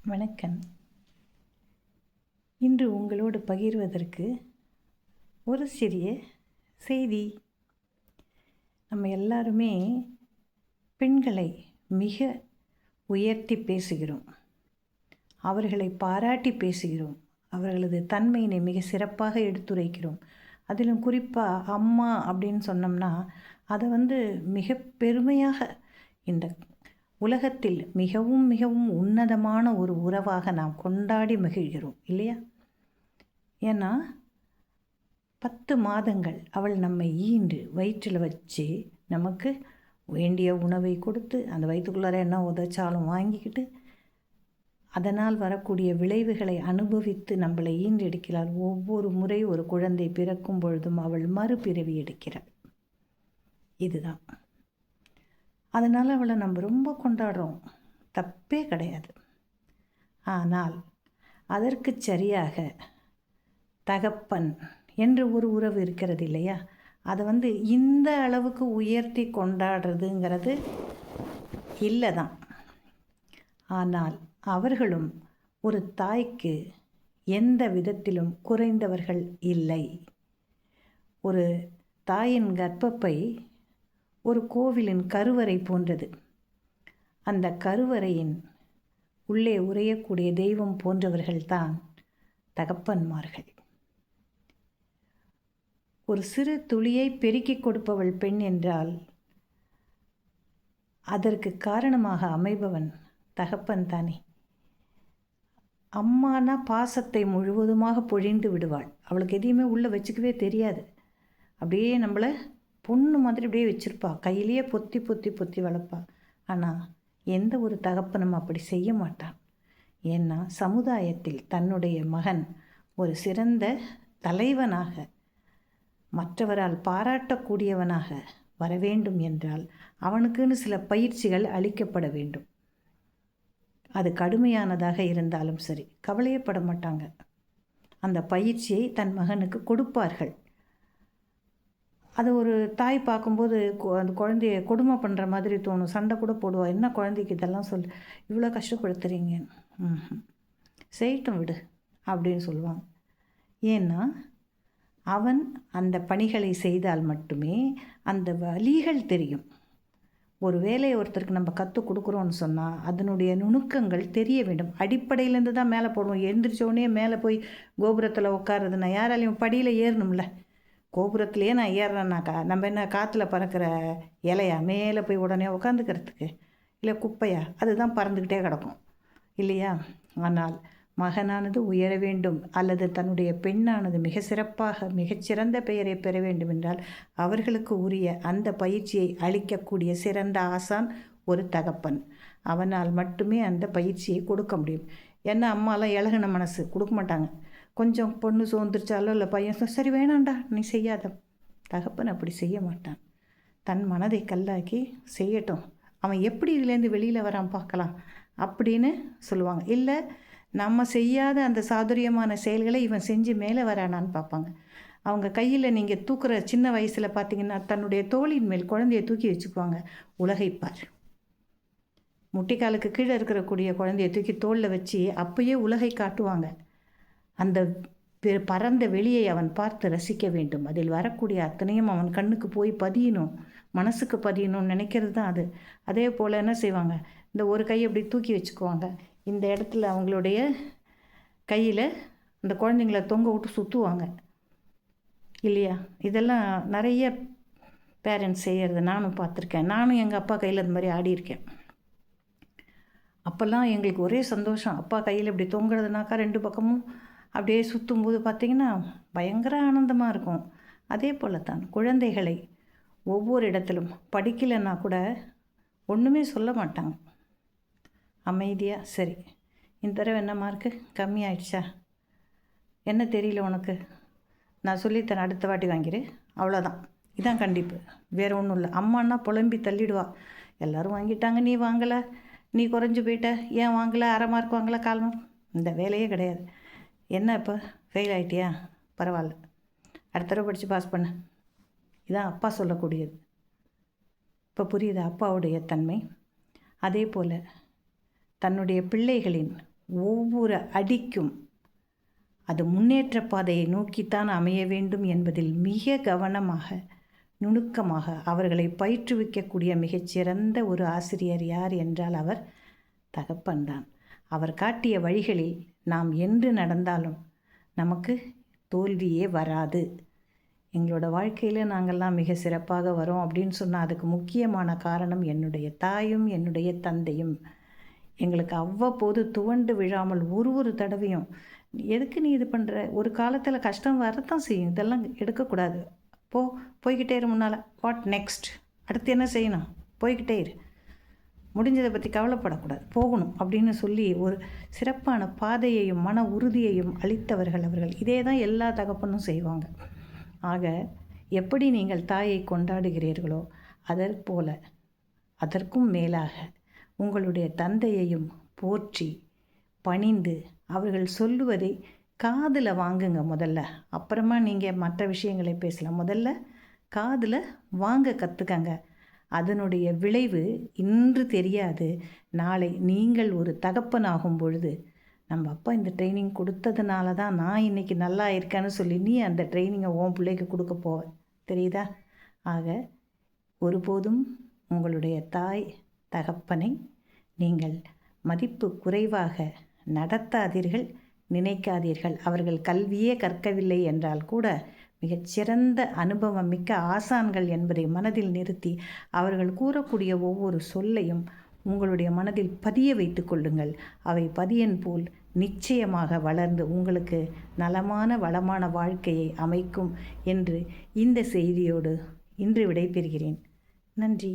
வணக்கம். இன்று உங்களோடு பகிர்வதற்கு ஒரு சிறிய செய்தி. நம்ம எல்லாருமே பெண்களை மிக உயர்த்தி பேசுகிறோம், அவர்களை பாராட்டி பேசுகிறோம், அவர்களது தன்மையினை மிக சிறப்பாக எடுத்துரைக்கிறோம். அதிலும் குறிப்பாக அம்மா அப்படின்னு சொன்னோம்னா அதை மிக பெருமையாக இந்த உலகத்தில் மிகவும் மிகவும் உன்னதமான ஒரு உறவாக நாம் கொண்டாடி மகிழ்கிறோம் இல்லையா? ஏன்னா 10 மாதங்கள் அவள் நம்மை ஈண்டு வயிற்றில் வச்சு நமக்கு வேண்டிய உணவை கொடுத்து அந்த வயிற்றுக்குள்ளார என்ன உதைச்சாலும் வாங்கிக்கிட்டு அதனால் வரக்கூடிய விளைவுகளை அனுபவித்து நம்மளை ஈண்டெடுக்கிறாள். ஒவ்வொரு முறை ஒரு குழந்தை பிறக்கும் பொழுதும் அவள் மறுபிறவி எடுக்கிறாள். இதுதான். அதனால் அவளை நம்ம ரொம்ப கொண்டாடுறோம், தப்பே கிடையாது. ஆனால் அதற்கு சரியாக தகப்பன் என்று ஒரு உறவு இருக்கிறது இல்லையா? அதை இந்த அளவுக்கு உயர்த்தி கொண்டாடுறதுங்கிறது இல்லை தான். ஆனால் அவர்களும் ஒரு தாய்க்கு எந்த விதத்திலும் குறைந்தவர்கள் இல்லை. ஒரு தாயின் கர்ப்பப்பை ஒரு கோவிலின் கருவறை போன்றது. அந்த கருவறையின் உள்ளே உறையக்கூடிய தெய்வம் போன்றவர்கள்தான் தகப்பன்மார்கள். ஒரு சிறு துளியை பெருக்கிக் கொடுப்பவள் பெண் என்றால் அதற்கு காரணமாக அமைபவன் தகப்பன் தானே. அம்மானா பாசத்தை முழுவதுமாக பொழிந்து விடுவாள். அவளுக்கு எதையுமே உள்ளே வச்சுக்கவே தெரியாது. அப்படியே நம்மளை பொண்ணு மாதிரி அப்படியே வச்சுருப்பா, கையிலேயே பொத்தி பொத்தி பொத்தி வளர்ப்பா. ஆனால் எந்த ஒரு தகப்பனும் அப்படி செய்ய மாட்டான். ஏன்னா சமுதாயத்தில் தன்னுடைய மகன் ஒரு சிறந்த தலைவனாக, மற்றவரால் பாராட்டக்கூடியவனாக வர வேண்டும் என்றால் அவனுக்குன்னு சில பயிற்சிகள் அளிக்கப்பட வேண்டும். அது கடுமையானதாக இருந்தாலும் சரி, கவலையப்பட மாட்டாங்க. அந்த பயிற்சியை தன் மகனுக்கு கொடுப்பார்கள். அது ஒரு தாய் பார்க்கும்போது அந்த குழந்தைய கொடுமை பண்ணுற மாதிரி தோணும். சண்டை கூட போடுவா, என்ன குழந்தைக்கு இதெல்லாம் இவ்வளோ கஷ்டப்படுத்துறீங்க, செய்யட்டும் விடு அப்படின்னு சொல்லுவாங்க. ஏன்னா அவன் அந்த பணிகளை செய்தால் மட்டுமே அந்த வலிகள் தெரியும். ஒரு வேலையை ஒருத்தருக்கு நம்ம கற்றுக் கொடுக்குறோன்னு சொன்னால் அதனுடைய நுணுக்கங்கள் தெரிய வேண்டும். அடிப்படையிலேருந்து தான் மேலே போடுவோம். எழுந்திரிச்சோடனே மேலே போய் கோபுரத்தில் உட்காருறதுன்னா யாராலையும் படியில் ஏறணும்ல. கோபுரத்துலேயே நான் ஏறுறேன்னாக்கா நம்ம என்ன காற்றுல பறக்கிற இலையா மேலே போய் உடனே உட்காந்துக்கிறதுக்கு? இல்லை குப்பையா? அதுதான் பறந்துக்கிட்டே கிடக்கும் இல்லையா? ஆனால் மகனானது உயர வேண்டும் அல்லது தன்னுடைய பெண்ணானது மிக சிறப்பாக மிகச்சிறந்த பெயரை பெற வேண்டும் என்றால் அவர்களுக்கு உரிய அந்த பயிற்சியை அளிக்கக்கூடிய சிறந்த ஆசான் ஒரு தகப்பன். அவனால் மட்டுமே அந்த பயிற்சியை கொடுக்க முடியும். ஏன்னா அம்மாலாம் இலகுன மனசு, கொடுக்க மாட்டாங்க. கொஞ்சம் பொண்ணு சோர்ந்துருச்சாலோ இல்லை பையன் சரி வேணாண்டா நீ செய்யாத. தகப்பன் அப்படி செய்ய மாட்டான். தன் மனதை கல்லாக்கி செய்யட்டும், அவன் எப்படி இதுலேருந்து வெளியில் வரான் பார்க்கலாம் அப்படின்னு சொல்லுவாங்க. இல்லை நம்ம செய்யாத அந்த சாதுரியமான செயல்களை இவன் செஞ்சு மேலே வரானான்னு பார்ப்பாங்க. அவங்க கையில் நீங்கள் தூக்குற சின்ன வயசில் பார்த்தீங்கன்னா தன்னுடைய தோளின் மேல் குழந்தைய தூக்கி வச்சுக்குவாங்க. உலகைப்பார். முட்டிக்காலுக்கு கீழே இருக்கக்கூடிய குழந்தைய தூக்கி தோளில் வச்சு அப்பயே உலகை காட்டுவாங்க. அந்த பரந்த வெளியை அவன் பார்த்து ரசிக்க வேண்டும். அதில் வரக்கூடிய அத்தனையும் அவன் கண்ணுக்கு போய் பதியணும், மனசுக்கு பதியணும்னு நினைக்கிறது தான் அது. அதே போல் என்ன செய்வாங்க, இந்த ஒரு கையை அப்படி தூக்கி வச்சுக்குவாங்க. இந்த இடத்துல அவங்களுடைய கையில் இந்த குழந்தைங்கள தொங்க விட்டு சுற்றுவாங்க இல்லையா? இதெல்லாம் நிறைய பேரண்ட்ஸ் செய்கிறது நானும் பார்த்துருக்கேன். நானும் எங்கள் அப்பா கையில் இந்த மாதிரி ஆடியிருக்கேன். அப்போல்லாம் எங்களுக்கு ஒரே சந்தோஷம். அப்பா கையில் இப்படி தொங்குறதுனாக்கா 2 பக்கமும் அப்படியே சுற்றும்போது பார்த்திங்கன்னா பயங்கர ஆனந்தமாக இருக்கும். அதே போல் தான் குழந்தைகளை ஒவ்வொரு இடத்திலும் படிக்கலைன்னா கூட ஒன்றுமே சொல்ல மாட்டாங்க. அமைதியாக சரி இந்த தடவை என்ன மார்க்கு கம்மி ஆயிடுச்சா, என்ன தெரியல உனக்கு, நான் சொல்லித்தரேன் அடுத்த வாட்டி வாங்கிடு, அவ்வளோதான். இதான் கண்டிப்பு, வேறு ஒன்றும் இல்லை. அம்மானா புலம்பி தள்ளிடுவா. எல்லோரும் வாங்கிட்டாங்க நீ வாங்கலை, நீ குறைஞ்சி போயிட்ட, ஏன் வாங்கலை, 1/2 மார்க் வாங்கலை, 1/4 மார்க், இந்த வேலையே கிடையாது. என்ன இப்போ ஃபெயில் ஆகிட்டியா, பரவாயில்ல, அடுத்த தடவை படித்து பாஸ் பண்ணு. இதான் அப்பா சொல்லக்கூடியது. இப்போ புரியுது அப்பாவுடைய தன்மை. அதே போல் தன்னுடைய பிள்ளைகளின் ஒவ்வொரு அடிக்கும் அது முன்னேற்ற பாதையை நோக்கித்தான் அமைய வேண்டும் என்பதில் மிக கவனமாக நுணுக்கமாக அவர்களை பயிற்றுவிக்கக்கூடிய மிகச்சிறந்த ஒரு ஆசிரியர் யார் என்றால் அவர் தகப்பன்தான். அவர் காட்டிய வழிகளில் நாம் என்று நடந்தாலும் நமக்கு தோல்வியே வராது. எங்களோட வாழ்க்கையில் நாங்கள்லாம் மிக சிறப்பாக வரோம் அப்படின்னு சொன்னால் அதுக்கு முக்கியமான காரணம் என்னுடைய தாயும் என்னுடைய தந்தையும். எங்களுக்கு அவ்வப்போது துவண்டு விழாமல் ஒரு தடவையும் எதுக்கு நீ இது பண்ணுற, ஒரு காலத்தில் கஷ்டம் வரத்தான் செய்யும், இதெல்லாம் எடுக்கக்கூடாது, போய்கிட்டே இரு முன்னால், வாட் நெக்ஸ்ட், அடுத்து என்ன செய்யணும், போய்கிட்டே இரு, முடிஞ்சதை பற்றி கவலைப்படக்கூடாது, போகணும் அப்படின்னு சொல்லி ஒரு சிறப்பான பாதையையும் மன உறுதியையும் அளித்தவர்கள் அவர்கள். இதே தான் எல்லா தகப்பனும் செய்வாங்க. ஆக எப்படி நீங்கள் தாயை கொண்டாடுகிறீர்களோ அதற்போல அதற்கும் மேலாக உங்களுடைய தந்தையையும் போற்றி பணிந்து அவர்கள் சொல்லுவதை காதில் வாங்குங்க முதல்ல, அப்புறமா நீங்கள் மற்ற விஷயங்களை பேசலாம். முதல்ல காதில் வாங்க கற்றுக்கங்க. அதனுடைய விளைவு இன்று தெரியாது, நாளை நீங்கள் ஒரு தகப்பனாகும் பொழுது நம்ம அப்பா இந்த ட்ரைனிங் கொடுத்ததுனால தான் நான் இன்றைக்கி நல்லா இருக்கேன்னு சொல்லி நீ அந்த ட்ரைனிங்கை உன் பிள்ளைக்கு கொடுக்க போவ, தெரியுதா? ஆக ஒருபோதும் உங்களுடைய தாய் தகப்பனை நீங்கள் மதிப்பு குறைவாக நடத்தாதீர்கள், நினைக்காதீர்கள். அவர்கள் கல்வியே கற்கவில்லை என்றால் கூட மிகச்சிறந்த அனுபவம் மிக்க ஆசான்கள் என்பதை மனதில் நிறுத்தி அவர்கள் கூறக்கூடிய ஒவ்வொரு சொல்லையும் உங்களுடைய மனதில் பதிய வைத்து கொள்ளுங்கள். அவை பதியன் போல் நிச்சயமாக வளர்ந்து உங்களுக்கு நலமான வளமான வாழ்க்கையை அமைக்கும் என்று இந்த செய்தியோடு இன்று விடைபெறுகிறேன். நன்றி.